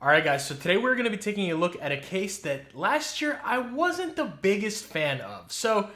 Alright guys, so today we're going to be taking a look at a case that last year I wasn't the biggest fan of. So,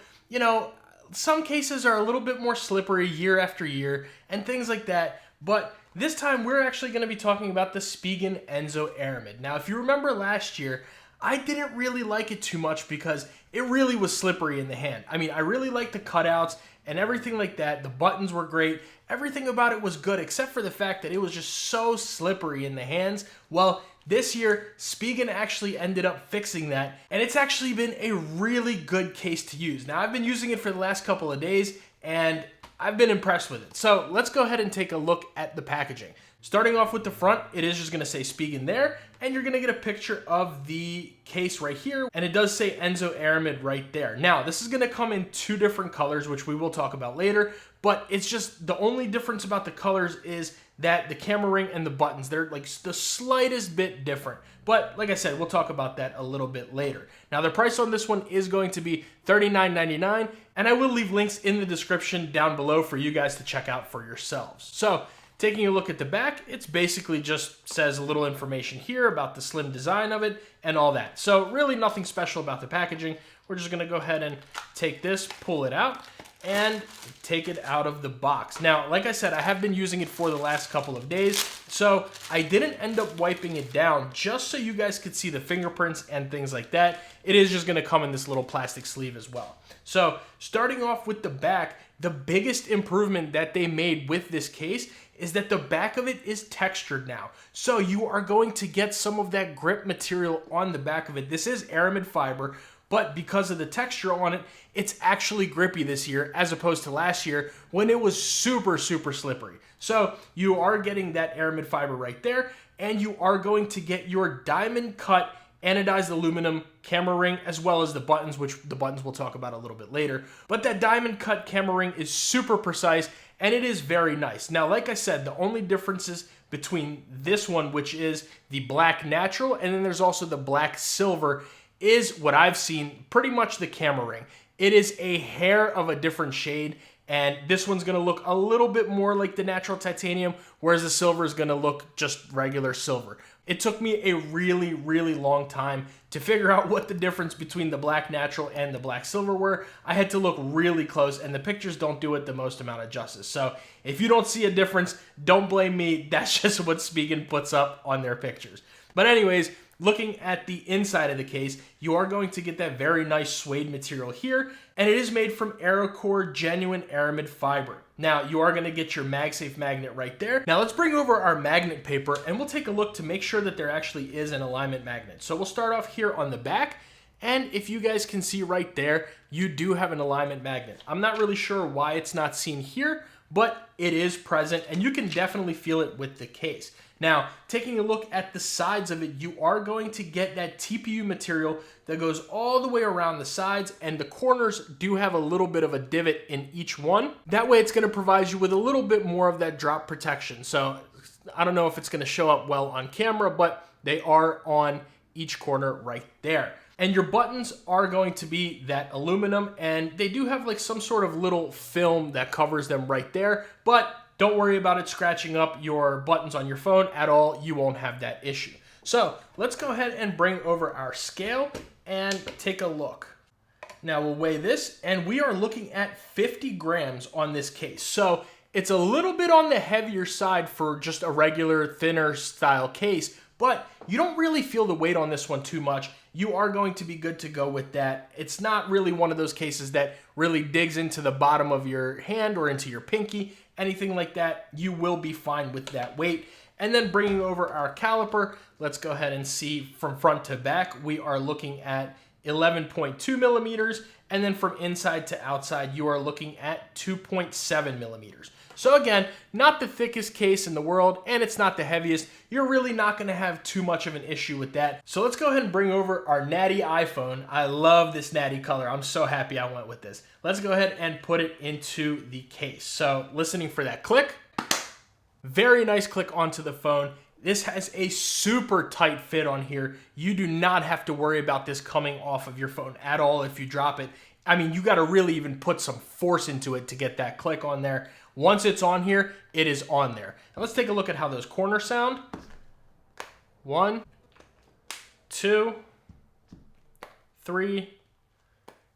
some cases are a little bit more slippery year after year and things like that, but this time we're actually going to be talking about the Spigen Enzo Aramid. Now, if you remember last year, I didn't really like it too much because it really was slippery in the hand. I mean, I really liked the cutouts and everything like that. The buttons were great. Everything about it was good except for the fact that it was just so slippery in the hands. Well, this year, Spigen actually ended up fixing that, and it's actually been a really good case to use. Now, I've been using it for the last couple of days, and I've been impressed with it. So let's go ahead and take a look at the packaging. Starting off with the front, it is just going to say Spigen there, and you're going to get a picture of the case right here, and it does say Enzo Aramid right there. Now, this is going to come in two different colors, which we will talk about later, but it's just the only difference about the colors is that the camera ring and the buttons, they're like the slightest bit different. But like I said, we'll talk about that a little bit later. Now, the price on this one is going to be $39.99, and I will leave links in the description down below for you guys to check out for yourselves. So, taking a look at the back, it's basically just says a little information here about the slim design of it and all that. So really nothing special about the packaging. We're just gonna go ahead and take this, pull it out, and take it out of the box. Now, like I said, I have been using it for the last couple of days, so I didn't end up wiping it down just so you guys could see the fingerprints and things like that. It is just gonna come in this little plastic sleeve as well. So starting off with the back, the biggest improvement that they made with this case is that the back of it is textured now. So you are going to get some of that grip material on the back of it. This is aramid fiber, but because of the texture on it, it's actually grippy this year as opposed to last year when it was super, super slippery. So you are getting that aramid fiber right there, and you are going to get your diamond cut anodized aluminum camera ring, as well as the buttons, which the buttons we'll talk about a little bit later. But that diamond cut camera ring is super precise, and it is very nice. Now, like I said, the only differences between this one, which is the black natural, and then there's also the black silver, is what I've seen, pretty much the camera ring. It is a hair of a different shade, and this one's gonna look a little bit more like the natural titanium, whereas the silver is gonna look just regular silver. It took me a really, really long time to figure out what the difference between the black natural and the black silver were. I had to look really close, and the pictures don't do it the most amount of justice. So if you don't see a difference, don't blame me. That's just what Spigen puts up on their pictures. But anyways, looking at the inside of the case, you are going to get that very nice suede material here, and it is made from AeroCore genuine aramid fiber. Now, you are going to get your MagSafe magnet right there. Now, let's bring over our magnet paper, and we'll take a look to make sure that there actually is an alignment magnet. So we'll start off here on the back, and if you guys can see right there, you do have an alignment magnet. I'm not really sure why it's not seen here, but it is present, and you can definitely feel it with the case. Now, taking a look at the sides of it, you are going to get that TPU material that goes all the way around the sides, and the corners do have a little bit of a divot in each one. That way, it's going to provide you with a little bit more of that drop protection. So, I don't know if it's going to show up well on camera, but they are on each corner right there. And your buttons are going to be that aluminum, and they do have like some sort of little film that covers them right there, but don't worry about it scratching up your buttons on your phone at all. You won't have that issue. So let's go ahead and bring over our scale and take a look. Now we'll weigh this, and we are looking at 50 grams on this case. So it's a little bit on the heavier side for just a regular thinner style case, but you don't really feel the weight on this one too much. You are going to be good to go with that. It's not really one of those cases that really digs into the bottom of your hand or into your pinky, anything like that. You will be fine with that weight. And then bringing over our caliper, let's go ahead and see from front to back. We are looking at 11.2 millimeters, and then from inside to outside, you are looking at 2.7 millimeters. So again, not the thickest case in the world, and it's not the heaviest. You're really not going to have too much of an issue with that. So let's go ahead and bring over our natty iPhone. I love this natty color. I'm so happy I went with this. Let's go ahead and put it into the case. So listening for that click, very nice click onto the phone. This has a super tight fit on here. You do not have to worry about this coming off of your phone at all if you drop it. I mean, you got to really even put some force into it to get that click on there. Once it's on here, it is on there. Now let's take a look at how those corners sound. 1, 2, 3,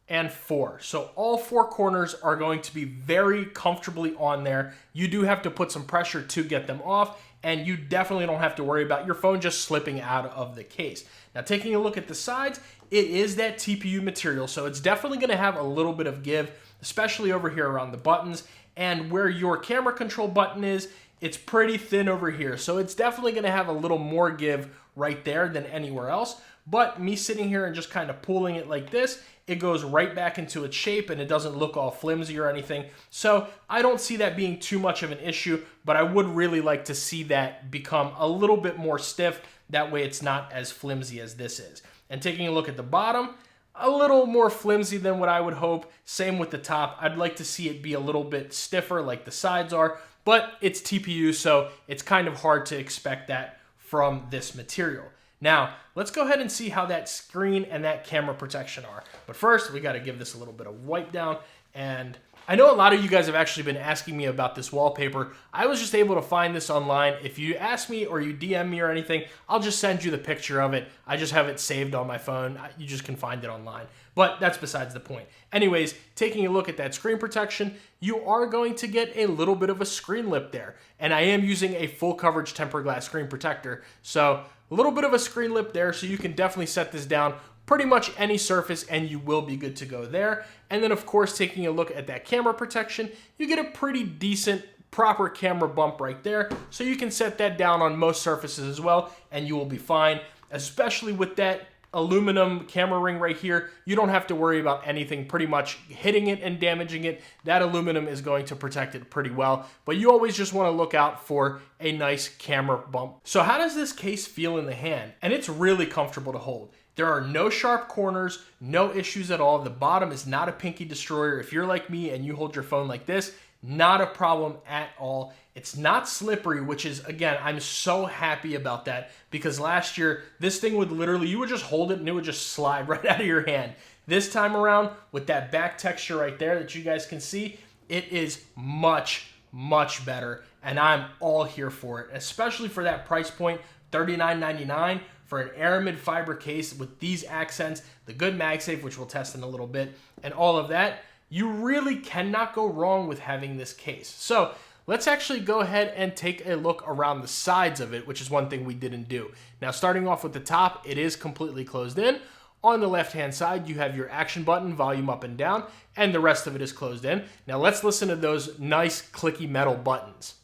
and 4. So all 4 corners are going to be very comfortably on there. You do have to put some pressure to get them off, and you definitely don't have to worry about your phone just slipping out of the case. Now, taking a look at the sides, it is that TPU material, so it's definitely going to have a little bit of give, especially over here around the buttons. And where your camera control button is, it's pretty thin over here, so it's definitely going to have a little more give right there than anywhere else. But me sitting here and just kind of pulling it like this, it goes right back into its shape and it doesn't look all flimsy or anything. So I don't see that being too much of an issue, but I would really like to see that become a little bit more stiff. That way it's not as flimsy as this is. And taking a look at the bottom, a little more flimsy than what I would hope. Same with the top. I'd like to see it be a little bit stiffer like the sides are, but it's TPU, so it's kind of hard to expect that from this material. Now, let's go ahead and see how that screen and that camera protection are. But first, we got to give this a little bit of wipe down. And I know a lot of you guys have actually been asking me about this wallpaper. I was just able to find this online. If you ask me or you DM me or anything, I'll just send you the picture of it. I just have it saved on my phone. You just can find it online. But that's besides the point. Anyways, taking a look at that screen protection, you are going to get a little bit of a screen lip there. And I am using a full coverage tempered glass screen protector. So a little bit of a screen lip there, so you can definitely set this down pretty much any surface and you will be good to go there. And then of course, taking a look at that camera protection, you get a pretty decent proper camera bump right there. So you can set that down on most surfaces as well and you will be fine, especially with that aluminum camera ring right here. You don't have to worry about anything pretty much hitting it and damaging it. That aluminum is going to protect it pretty well, but you always just want to look out for a nice camera bump. So how does this case feel in the hand? And it's really comfortable to hold. There are no sharp corners, no issues at all. The bottom is not a pinky destroyer. If you're like me and you hold your phone like this, not a problem at all. It's not slippery, which is, again, I'm so happy about that because last year, this thing would literally, you would just hold it and it would just slide right out of your hand. This time around, with that back texture right there that you guys can see, it is much, much better, and I'm all here for it, especially for that price point, $39.99 for an Aramid fiber case with these accents, the good MagSafe, which we'll test in a little bit, and all of that. You really cannot go wrong with having this case. So let's actually go ahead and take a look around the sides of it, which is one thing we didn't do. Now, starting off with the top, it is completely closed in. On the left-hand side, you have your action button, volume up and down, and the rest of it is closed in. Now, let's listen to those nice clicky metal buttons.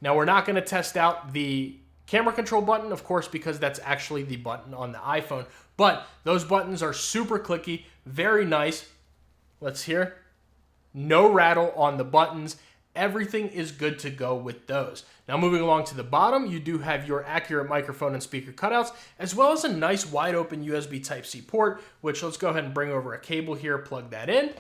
Now, we're not going to test out the camera control button, of course, because that's actually the button on the iPhone. But those buttons are super clicky, very nice. Let's hear. No rattle on the buttons. Everything is good to go with those. Now, moving along to the bottom, you do have your accurate microphone and speaker cutouts, as well as a nice wide open USB Type-C port, which let's go ahead and bring over a cable here, plug that in.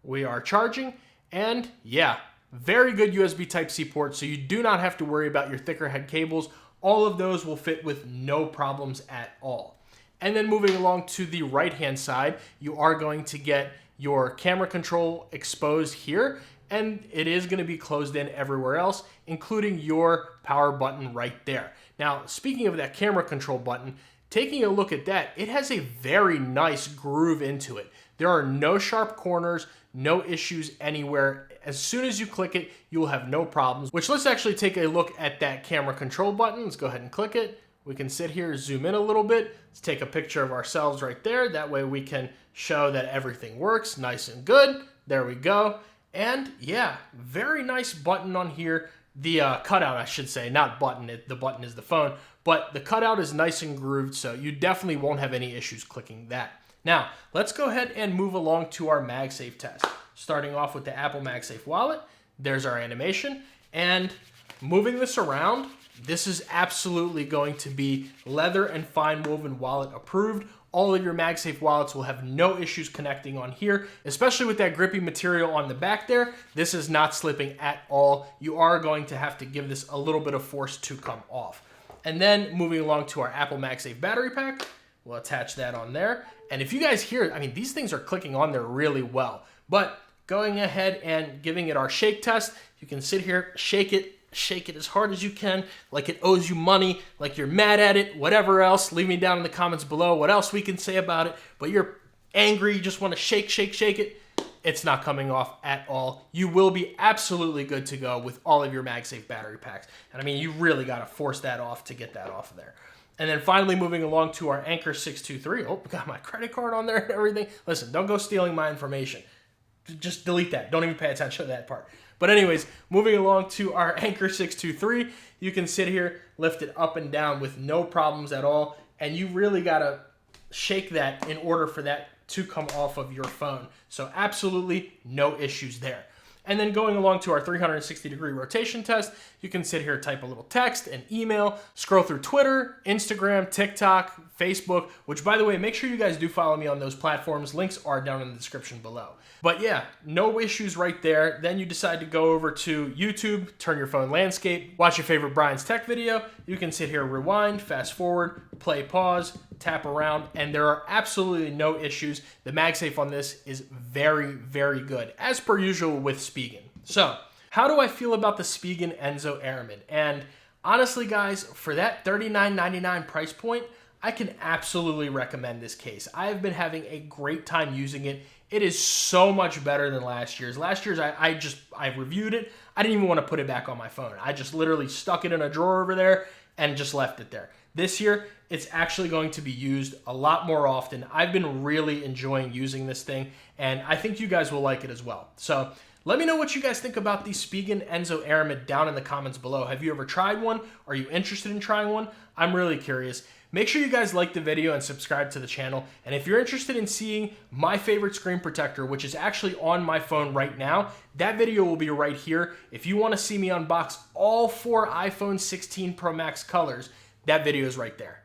We are charging, and yeah, very good USB Type-C port, so you do not have to worry about your thicker head cables. All of those will fit with no problems at all. And then moving along to the right-hand side, you are going to get your camera control exposed here, and it is going to be closed in everywhere else, including your power button right there. Now, speaking of that camera control button, taking a look at that, it has a very nice groove into it. There are no sharp corners, no issues anywhere. As soon as you click it, you will have no problems. Which, let's actually take a look at that camera control button. Let's go ahead and click it. We can sit here, zoom in a little bit. Let's take a picture of ourselves right there. That way we can show that everything works nice and good. There we go. And yeah, very nice button on here. The cutout, I should say, not button. The button is the phone. But the cutout is nice and grooved, so you definitely won't have any issues clicking that. Now, let's go ahead and move along to our MagSafe test. Starting off with the Apple MagSafe wallet. There's our animation. And moving this around, this is absolutely going to be leather and fine woven wallet approved. All of your MagSafe wallets will have no issues connecting on here, especially with that grippy material on the back there. This is not slipping at all. You are going to have to give this a little bit of force to come off. And then moving along to our Apple MagSafe battery pack, we'll attach that on there. And if you guys hear, I mean, these things are clicking on there really well. But going ahead and giving it our shake test. You can sit here, shake it as hard as you can, like it owes you money, like you're mad at it, whatever else. Leave me down in the comments below what else we can say about it. But you're angry, you just want to shake it. It's not coming off at all. You will be absolutely good to go with all of your MagSafe battery packs. And I mean, you really got to force that off to get that off of there. And then finally moving along to our Anker 623. Oh, got my credit card on there and everything. Listen, don't go stealing my information. Just delete that. Don't even pay attention to that part. But anyways, moving along to our Anker 623, you can sit here, lift it up and down with no problems at all. And you really got to shake that in order for that to come off of your phone. So absolutely no issues there. And then going along to our 360-degree rotation test, you can sit here, type a little text, an email, scroll through Twitter, Instagram, TikTok, Facebook, which, by the way, make sure you guys do follow me on those platforms. Links are down in the description below. But yeah, no issues right there. Then you decide to go over to YouTube, turn your phone landscape, watch your favorite Brian's Tech video. You can sit here, rewind, fast forward, play, pause, tap around, and there are absolutely no issues. The MagSafe on this is very, very good, as per usual with Spigen. So, how do I feel about the Spigen Enzo Aramid? And honestly, guys, for that $39.99 price point, I can absolutely recommend this case. I have been having a great time using it. It is so much better than last year's. Last year's, I reviewed it. I didn't even want to put it back on my phone. I just literally stuck it in a drawer over there and just left it there. This year, it's actually going to be used a lot more often. I've been really enjoying using this thing, and I think you guys will like it as well. So let me know what you guys think about the Spigen Enzo Aramid down in the comments below. Have you ever tried one? Are you interested in trying one? I'm really curious. Make sure you guys like the video and subscribe to the channel. And if you're interested in seeing my favorite screen protector, which is actually on my phone right now, that video will be right here. If you want to see me unbox all 4 iPhone 16 Pro Max colors, that video is right there.